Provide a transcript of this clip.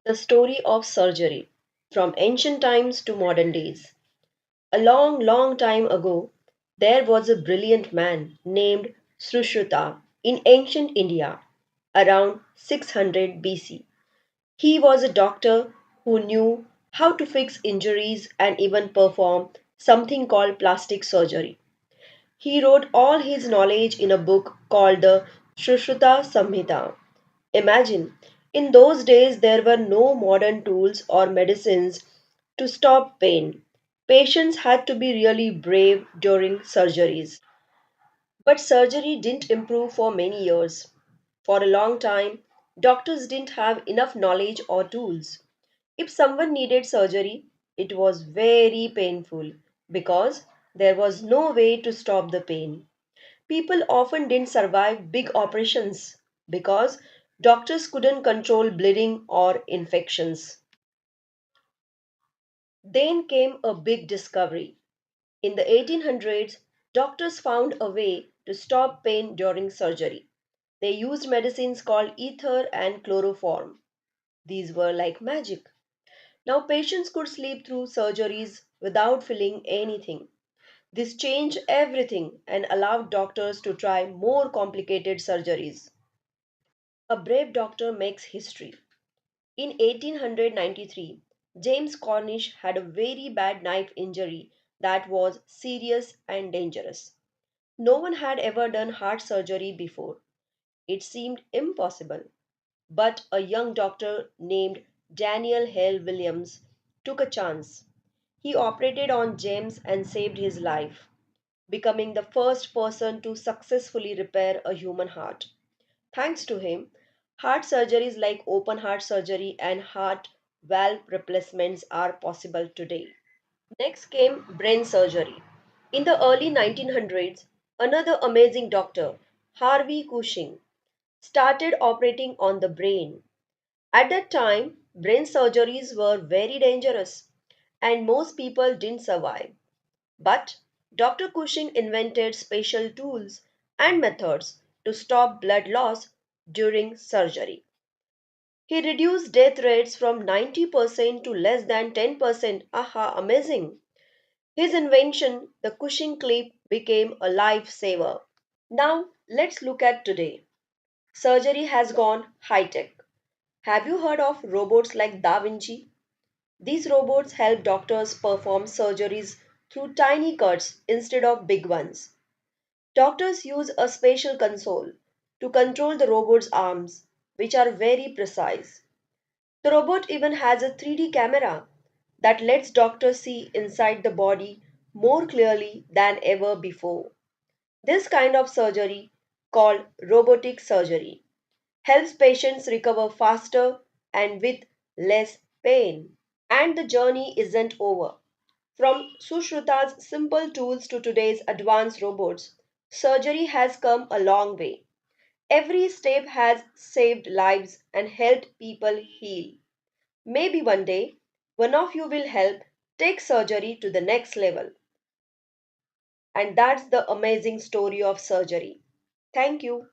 The story of surgery from ancient times to modern days. A long, long time ago, there was a brilliant man named Sushruta in ancient India around 600 BC. He was a doctor who knew how to fix injuries and even perform something called plastic surgery. He wrote all his knowledge in a book called the Sushruta Samhita. Imagine, in those days there were no modern tools or medicines to stop pain. Patients had to be really brave during surgeries. But surgery didn't improve for many years. For a long time, doctors didn't have enough knowledge or tools. If someone needed surgery, it was very painful because there was no way to stop the pain. People often didn't survive big operations because doctors couldn't control bleeding or infections. Then came a big discovery. In the 1800s, doctors found a way to stop pain during surgery. They used medicines called ether and chloroform. These were like magic. Now patients could sleep through surgeries without feeling anything. This changed everything and allowed doctors to try more complicated surgeries. A brave doctor makes history. In 1893, James Cornish had a very bad knife injury that was serious and dangerous. No one had ever done heart surgery before. It seemed impossible. But a young doctor named Daniel Hale Williams took a chance. He operated on James and saved his life, becoming the first person to successfully repair a human heart. Thanks to him, heart surgeries like open heart surgery and heart valve replacements are possible today. Next came brain surgery. In the early 1900s, another amazing doctor, Harvey Cushing, started operating on the brain. At that time, brain surgeries were very dangerous and most people didn't survive. But Dr. Cushing invented special tools and methods to stop blood loss during surgery. He reduced death rates from 90% to less than 10%. Aha, amazing! His invention, the Cushing clip, became a lifesaver. Now, let's look at today. Surgery has gone high tech. Have you heard of robots like Da Vinci? These robots help doctors perform surgeries through tiny cuts instead of big ones. Doctors use a special console to control the robot's arms, which are very precise. The robot even has a 3D camera that lets doctors see inside the body more clearly than ever before. This kind of surgery, called robotic surgery, helps patients recover faster and with less pain. And the journey isn't over. From Sushruta's simple tools to today's advanced robots, surgery has come a long way. Every step has saved lives and helped people heal. Maybe one day, one of you will help take surgery to the next level. And that's the amazing story of surgery. Thank you.